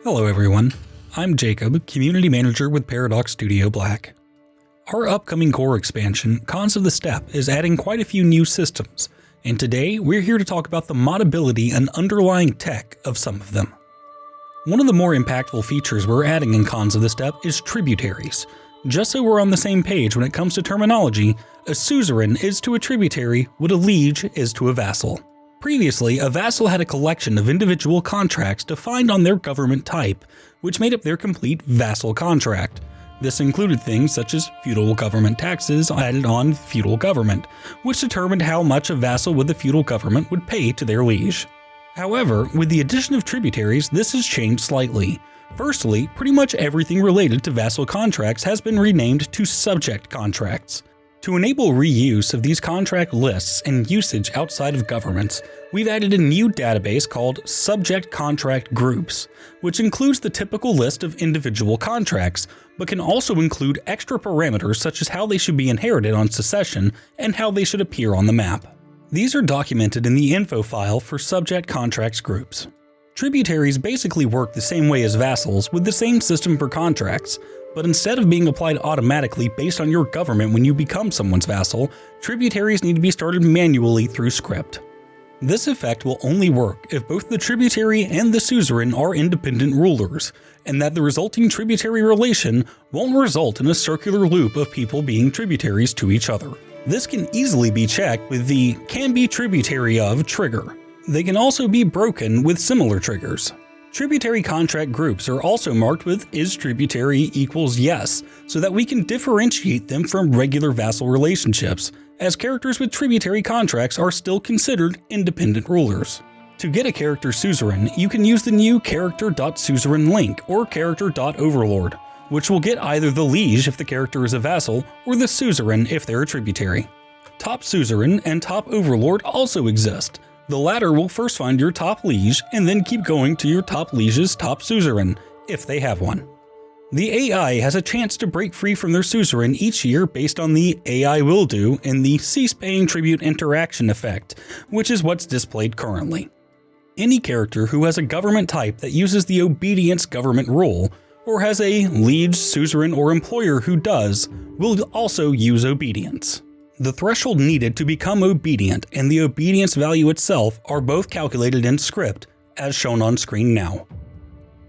Hello everyone, I'm Jacob, Community Manager with Paradox Studio Black. Our upcoming core expansion, Cons of the Steppe, is adding quite a few new systems, and today we're here to talk about the modability and underlying tech of some of them. One of the more impactful features we're adding in Cons of the Steppe is tributaries. Just so we're on the same page when it comes to terminology, a suzerain is to a tributary what a liege is to a vassal. Previously, a vassal had a collection of individual contracts defined on their government type, which made up their complete vassal contract. This included things such as feudal government taxes added on feudal government, which determined how much a vassal with the feudal government would pay to their liege. However, with the addition of tributaries, this has changed slightly. Firstly, pretty much everything related to vassal contracts has been renamed to subject contracts. To enable reuse of these contract lists and usage outside of governments, we've added a new database called Subject Contract Groups, which includes the typical list of individual contracts, but can also include extra parameters such as how they should be inherited on succession and how they should appear on the map. These are documented in the info file for Subject Contracts Groups. Tributaries basically work the same way as vassals with the same system for contracts, but instead of being applied automatically based on your government when you become someone's vassal, tributaries need to be started manually through script. This effect will only work if both the tributary and the suzerain are independent rulers, and that the resulting tributary relation won't result in a circular loop of people being tributaries to each other. This can easily be checked with the "can be tributary of" trigger. They can also be broken with similar triggers. Tributary contract groups are also marked with "is tributary equals yes", so that we can differentiate them from regular vassal relationships, as characters with tributary contracts are still considered independent rulers. To get a character suzerain, you can use the new character.suzerain link or character.overlord, which will get either the liege if the character is a vassal, or the suzerain if they're a tributary. Top suzerain and top overlord also exist. The latter will first find your top liege and then keep going to your top liege's top suzerain, if they have one. The AI has a chance to break free from their suzerain each year based on the AI will do and the cease paying tribute interaction effect, which is what's displayed currently. Any character who has a government type that uses the obedience government rule, or has a liege, suzerain, or employer who does, will also use obedience. The threshold needed to become obedient and the obedience value itself are both calculated in script, as shown on screen now.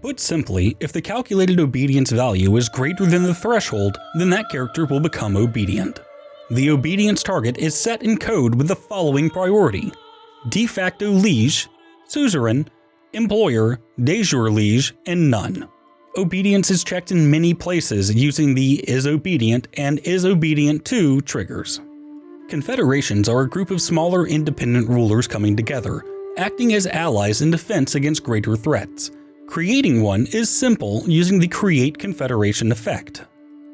Put simply, if the calculated obedience value is greater than the threshold, then that character will become obedient. The obedience target is set in code with the following priority: de facto liege, suzerain, employer, de jure liege, and none. Obedience is checked in many places using the is obedient and is obedient to triggers. Confederations are a group of smaller independent rulers coming together, acting as allies in defense against greater threats. Creating one is simple using the Create Confederation effect.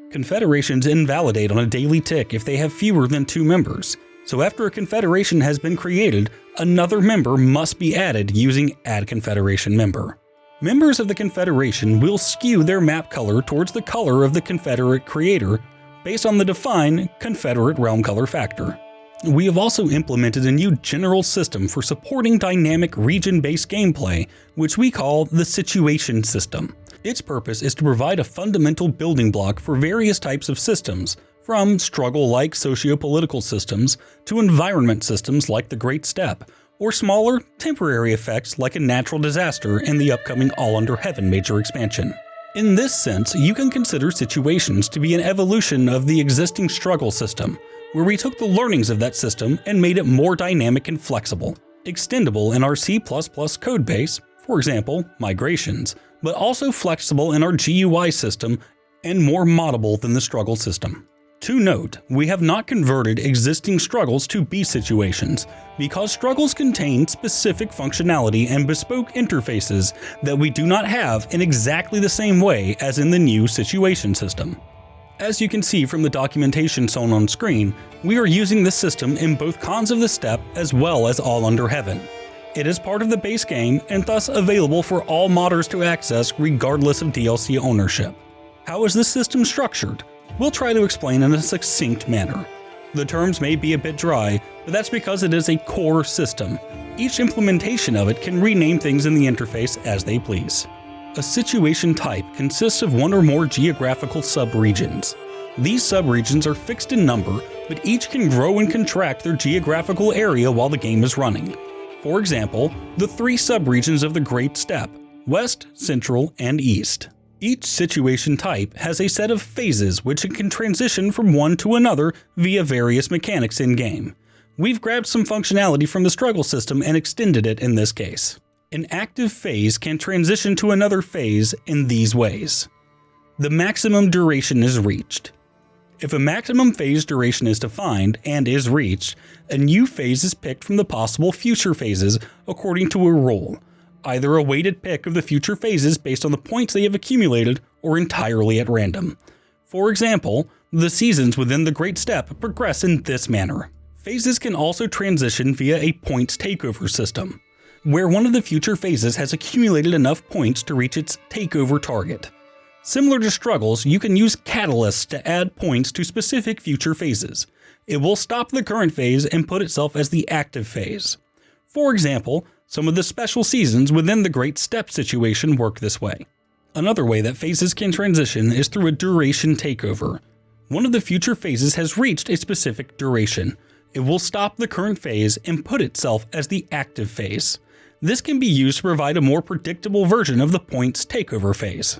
Confederations invalidate on a daily tick if they have fewer than 2 members, so after a confederation has been created, another member must be added using Add Confederation Member. Members of the Confederation will skew their map color towards the color of the Confederate creator based on the defined Confederate realm color factor. We have also implemented a new general system for supporting dynamic region-based gameplay, which we call the Situation System. Its purpose is to provide a fundamental building block for various types of systems, from struggle-like socio-political systems to environment systems like the Great Steppe, or smaller, temporary effects like a natural disaster in the upcoming All Under Heaven major expansion. In this sense, you can consider situations to be an evolution of the existing struggle system, where we took the learnings of that system and made it more dynamic and flexible, extendable in our C++ codebase, for example, migrations, but also flexible in our GUI system and more moddable than the struggle system. To note, we have not converted existing struggles to B situations, because struggles contain specific functionality and bespoke interfaces that we do not have in exactly the same way as in the new Situation System. As you can see from the documentation shown on screen, we are using this system in both Cons of the Steppe as well as All Under Heaven. It is part of the base game and thus available for all modders to access regardless of DLC ownership. How is this system structured? We'll try to explain in a succinct manner. The terms may be a bit dry, but that's because it is a core system. Each implementation of it can rename things in the interface as they please. A situation type consists of one or more geographical subregions. These subregions are fixed in number, but each can grow and contract their geographical area while the game is running. For example, the 3 subregions of the Great Steppe: West, Central, and East. Each situation type has a set of phases which it can transition from one to another via various mechanics in-game. We've grabbed some functionality from the struggle system and extended it in this case. An active phase can transition to another phase in these ways. The maximum duration is reached. If a maximum phase duration is defined and is reached, a new phase is picked from the possible future phases according to a rule, either a weighted pick of the future phases based on the points they have accumulated or entirely at random. For example, the seasons within the Great Steppe progress in this manner. Phases can also transition via a points takeover system, where one of the future phases has accumulated enough points to reach its takeover target. Similar to struggles, you can use catalysts to add points to specific future phases. It will stop the current phase and put itself as the active phase. For example, some of the special seasons within the Great Steppe situation work this way. Another way that phases can transition is through a duration takeover. One of the future phases has reached a specific duration. It will stop the current phase and put itself as the active phase. This can be used to provide a more predictable version of the points takeover phase.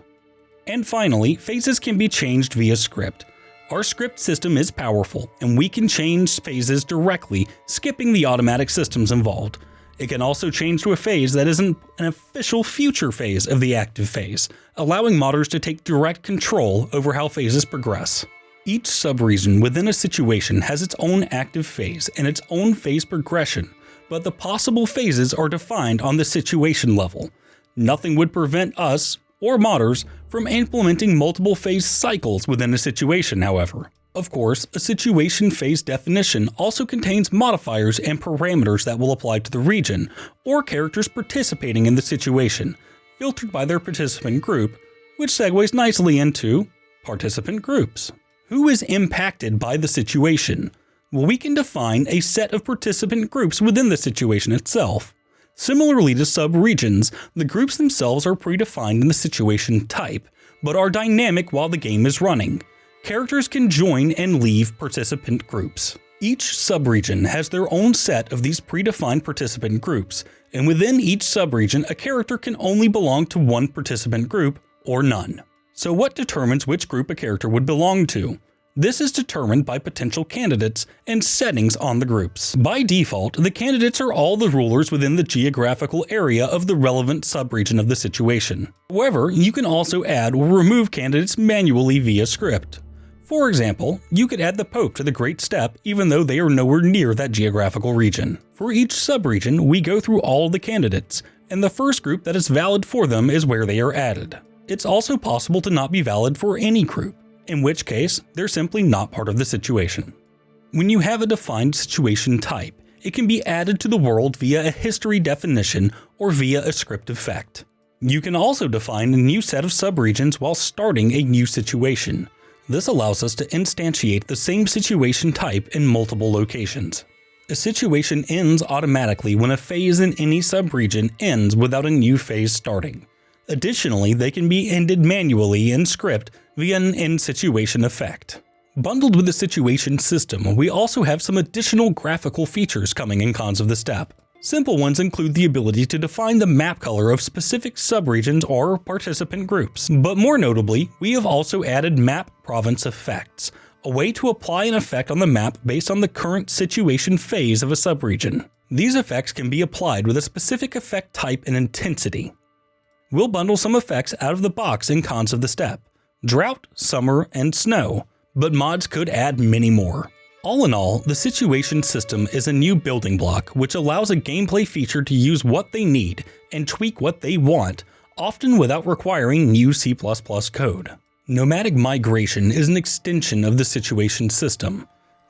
And finally, phases can be changed via script. Our script system is powerful, and we can change phases directly, skipping the automatic systems involved. It can also change to a phase that isn't an official future phase of the active phase, allowing modders to take direct control over how phases progress. Each subregion within a situation has its own active phase and its own phase progression, but the possible phases are defined on the situation level. Nothing would prevent us, or modders, from implementing multiple phase cycles within a situation, however. Of course, a situation phase definition also contains modifiers and parameters that will apply to the region, or characters participating in the situation, filtered by their participant group, which segues nicely into participant groups. Who is impacted by the situation? Well, we can define a set of participant groups within the situation itself. Similarly to subregions, the groups themselves are predefined in the situation type, but are dynamic while the game is running. Characters can join and leave participant groups. Each subregion has their own set of these predefined participant groups, and within each subregion, a character can only belong to one participant group or none. So what determines which group a character would belong to? This is determined by potential candidates and settings on the groups. By default, the candidates are all the rulers within the geographical area of the relevant subregion of the situation. However, you can also add or remove candidates manually via script. For example, you could add the Pope to the Great Steppe even though they are nowhere near that geographical region. For each subregion, we go through all of the candidates, and the first group that is valid for them is where they are added. It's also possible to not be valid for any group, in which case, they're simply not part of the situation. When you have a defined situation type, it can be added to the world via a history definition or via a script effect. You can also define a new set of subregions while starting a new situation. This allows us to instantiate the same situation type in multiple locations. A situation ends automatically when a phase in any subregion ends without a new phase starting. Additionally, they can be ended manually in script via an end situation effect. Bundled with the situation system, we also have some additional graphical features coming in Cons of the Steppe. Simple ones include the ability to define the map color of specific subregions or participant groups, but more notably, we have also added map province effects, a way to apply an effect on the map based on the current situation phase of a subregion. These effects can be applied with a specific effect type and intensity. We'll bundle some effects out of the box in Cons of the Steppe: drought, summer, and snow, but mods could add many more. All in all, the situation system is a new building block which allows a gameplay feature to use what they need and tweak what they want, often without requiring new C++ code. Nomadic Migration is an extension of the situation system.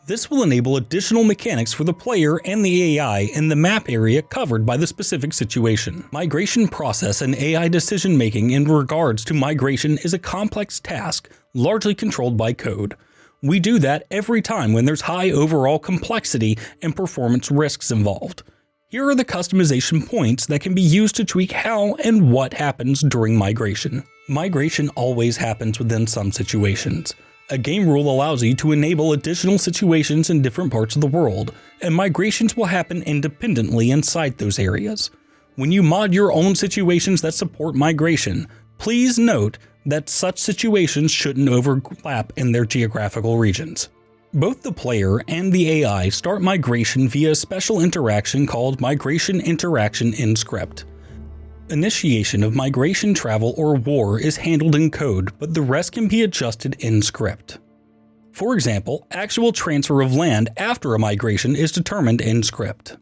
This will enable additional mechanics for the player and the AI in the map area covered by the specific situation. Migration process and AI decision making in regards to migration is a complex task, largely controlled by code. We do that every time when there's high overall complexity and performance risks involved. Here are the customization points that can be used to tweak how and what happens during migration. Migration always happens within some situations. A game rule allows you to enable additional situations in different parts of the world, and migrations will happen independently inside those areas. When you mod your own situations that support migration, please note that such situations shouldn't overlap in their geographical regions. Both the player and the AI start migration via a special interaction called Migration Interaction in Script. Initiation of migration, travel, or war is handled in code, but the rest can be adjusted in script. For example, actual transfer of land after a migration is determined in script.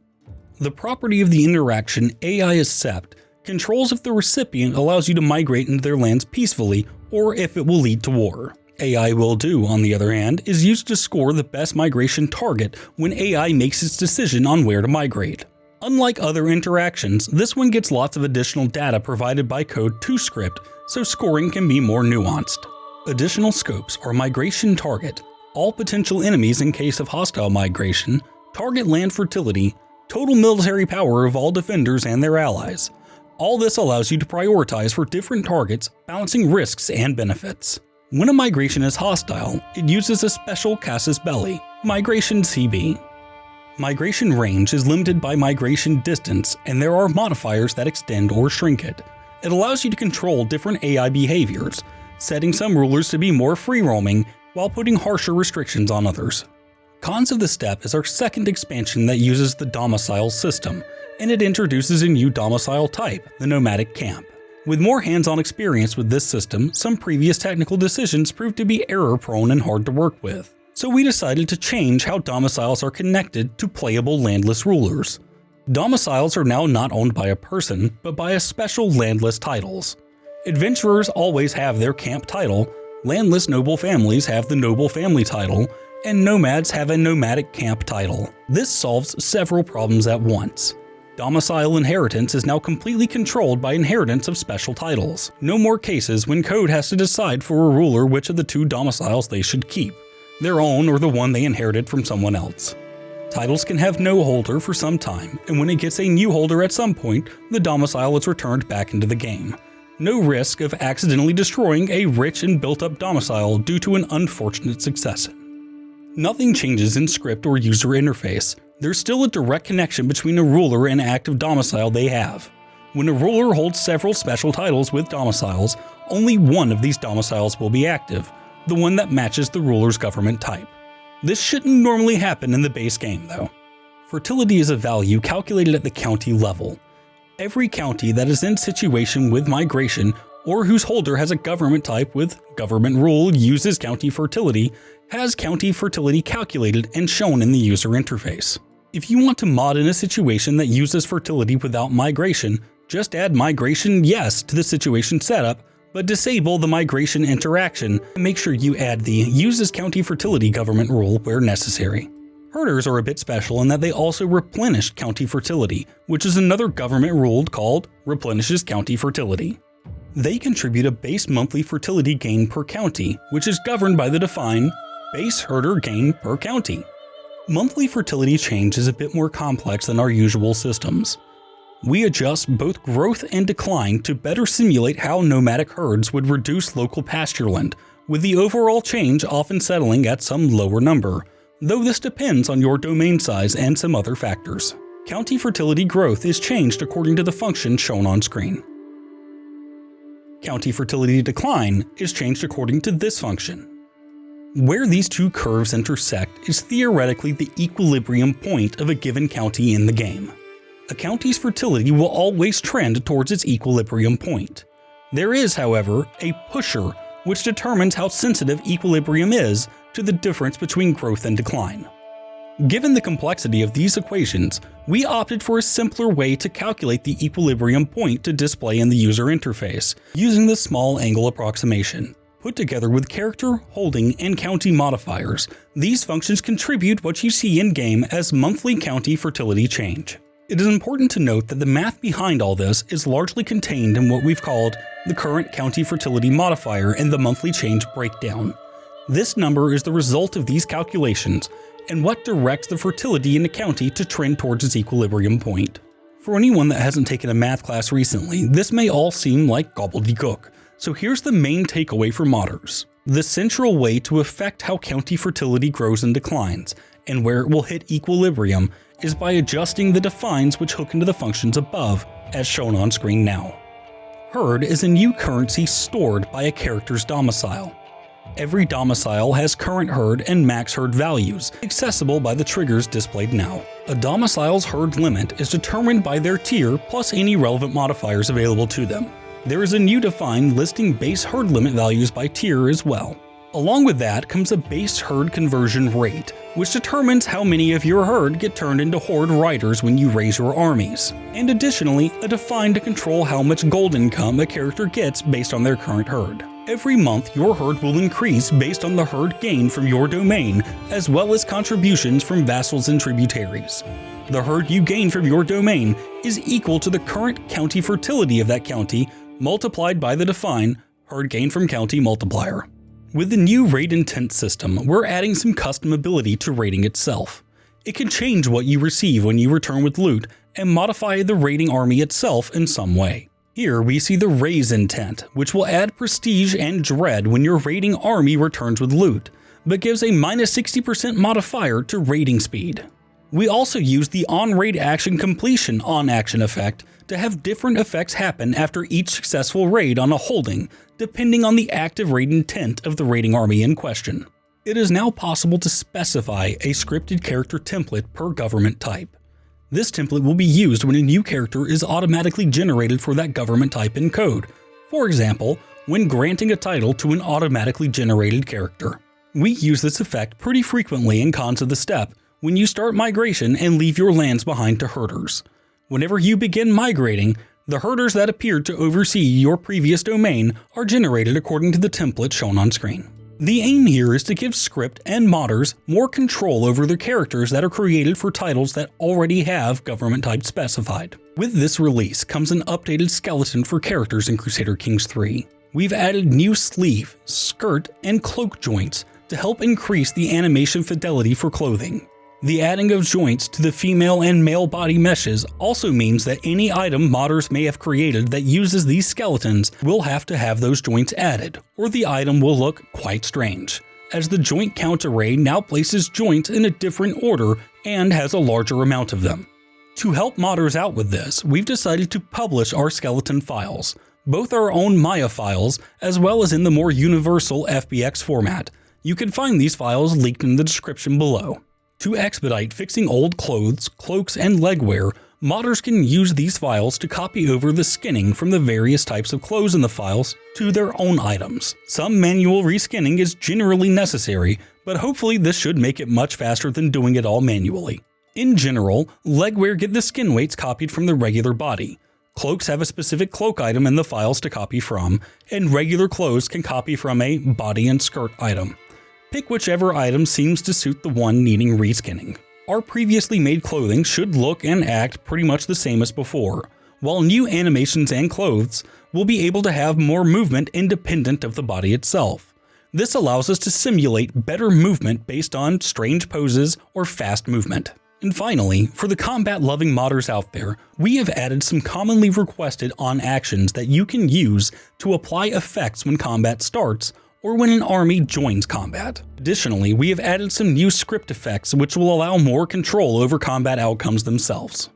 The property of the interaction AI accept controls if the recipient allows you to migrate into their lands peacefully or if it will lead to war. AI will do, on the other hand, is used to score the best migration target when AI makes its decision on where to migrate. Unlike other interactions, this one gets lots of additional data provided by code to script, so scoring can be more nuanced. Additional scopes are migration target, all potential enemies in case of hostile migration, target land fertility, total military power of all defenders and their allies. All this allows you to prioritize for different targets, balancing risks and benefits. When a migration is hostile, it uses a special casus belli, Migration CB. Migration range is limited by migration distance, and there are modifiers that extend or shrink it. It allows you to control different AI behaviors, setting some rulers to be more free-roaming while putting harsher restrictions on others. Cons of the Steppe is our second expansion that uses the Domicile system, and it introduces a new domicile type, the Nomadic Camp. With more hands-on experience with this system, some previous technical decisions proved to be error-prone and hard to work with. So we decided to change how domiciles are connected to playable landless rulers. Domiciles are now not owned by a person, but by a special landless titles. Adventurers always have their camp title, landless noble families have the noble family title, and nomads have a nomadic camp title. This solves several problems at once. Domicile inheritance is now completely controlled by inheritance of special titles. No more cases when code has to decide for a ruler which of the two domiciles they should keep, their own or the one they inherited from someone else. Titles can have no holder for some time, and when it gets a new holder at some point, the domicile is returned back into the game. No risk of accidentally destroying a rich and built-up domicile due to an unfortunate succession. Nothing changes in script or user interface. There's still a direct connection between a ruler and active domicile they have. When a ruler holds several special titles with domiciles, only one of these domiciles will be active, the one that matches the ruler's government type. This shouldn't normally happen in the base game though. Fertility is a value calculated at the county level. Every county that is in situation with migration or whose holder has a government type with government rule uses county fertility has county fertility calculated and shown in the user interface. If you want to mod in a situation that uses fertility without migration, just add migration yes to the situation setup, but disable the migration interaction and make sure you add the uses county fertility government rule where necessary. Herders are a bit special in that they also replenish county fertility, which is another government rule called replenishes county fertility. They contribute a base monthly fertility gain per county, which is governed by the defined base herder gain per county. Monthly fertility change is a bit more complex than our usual systems. We adjust both growth and decline to better simulate how nomadic herds would reduce local pastureland, with the overall change often settling at some lower number, though this depends on your domain size and some other factors. County fertility growth is changed according to the function shown on screen. County fertility decline is changed according to this function. Where these two curves intersect is theoretically the equilibrium point of a given county in the game. A county's fertility will always trend towards its equilibrium point. There is, however, a pusher which determines how sensitive equilibrium is to the difference between growth and decline. Given the complexity of these equations, we opted for a simpler way to calculate the equilibrium point to display in the user interface, using the small angle approximation. Put together with character, holding, and county modifiers, these functions contribute what you see in-game as monthly county fertility change. It is important to note that the math behind all this is largely contained in what we've called the current county fertility modifier and the monthly change breakdown. This number is the result of these calculations, and what directs the fertility in the county to trend towards its equilibrium point. For anyone that hasn't taken a math class recently, this may all seem like gobbledygook, so here's the main takeaway for modders. The central way to affect how county fertility grows and declines, and where it will hit equilibrium, is by adjusting the defines which hook into the functions above, as shown on screen now. Herd is a new currency stored by a character's domicile. Every domicile has current herd and max herd values, accessible by the triggers displayed now. A domicile's herd limit is determined by their tier plus any relevant modifiers available to them. There is a new define listing base herd limit values by tier as well. Along with that comes a base herd conversion rate, which determines how many of your herd get turned into horde riders when you raise your armies, and additionally a define to control how much gold income a character gets based on their current herd. Every month your herd will increase based on the herd gained from your domain, as well as contributions from vassals and tributaries. The herd you gain from your domain is equal to the current county fertility of that county multiplied by the define herd gained from county multiplier. With the new raid intent system, we're adding some custom ability to raiding itself. It can change what you receive when you return with loot and modify the raiding army itself in some way. Here we see the raise intent, which will add prestige and dread when your raiding army returns with loot, but gives a minus 60% modifier to raiding speed. We also use the on-raid action completion on-action effect to have different effects happen after each successful raid on a holding, depending on the active raid intent of the raiding army in question. It is now possible to specify a scripted character template per government type. This template will be used when a new character is automatically generated for that government type in code, for example, when granting a title to an automatically generated character. We use this effect pretty frequently in Cons of the Steppe when you start migration and leave your lands behind to herders. Whenever you begin migrating, the herders that appeared to oversee your previous domain are generated according to the template shown on screen. The aim here is to give script and modders more control over their characters that are created for titles that already have government type specified. With this release comes an updated skeleton for characters in Crusader Kings 3. We've added new sleeve, skirt, and cloak joints to help increase the animation fidelity for clothing. The adding of joints to the female and male body meshes also means that any item modders may have created that uses these skeletons will have to have those joints added, or the item will look quite strange, as the joint count array now places joints in a different order and has a larger amount of them. To help modders out with this, we've decided to publish our skeleton files, both our own Maya files as well as in the more universal FBX format. You can find these files linked in the description below. To expedite fixing old clothes, cloaks, and legwear, modders can use these files to copy over the skinning from the various types of clothes in the files to their own items. Some manual reskinning is generally necessary, but hopefully this should make it much faster than doing it all manually. In general, legwear get the skin weights copied from the regular body. Cloaks have a specific cloak item in the files to copy from, and regular clothes can copy from a body and skirt item. Pick whichever item seems to suit the one needing reskinning. Our previously made clothing should look and act pretty much the same as before, while new animations and clothes will be able to have more movement independent of the body itself. This allows us to simulate better movement based on strange poses or fast movement. And finally, for the combat-loving modders out there, we have added some commonly requested on-actions that you can use to apply effects when combat starts or when an army joins combat. Additionally, we have added some new script effects which will allow more control over combat outcomes themselves.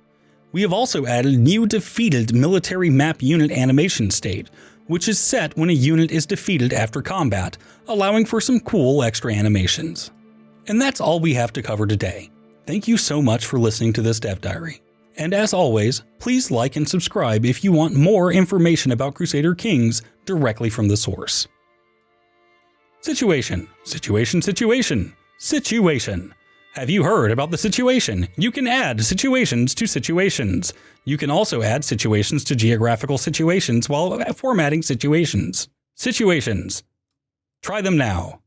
We have also added new defeated military map unit animation state, which is set when a unit is defeated after combat, allowing for some cool extra animations. And that's all we have to cover today. Thank you so much for listening to this Dev Diary. And as always, please like and subscribe if you want more information about Crusader Kings directly from the source. Situation. Have you heard about the situation? You can add situations to situations. You can also add situations to geographical situations while formatting situations. Situations. Try them now.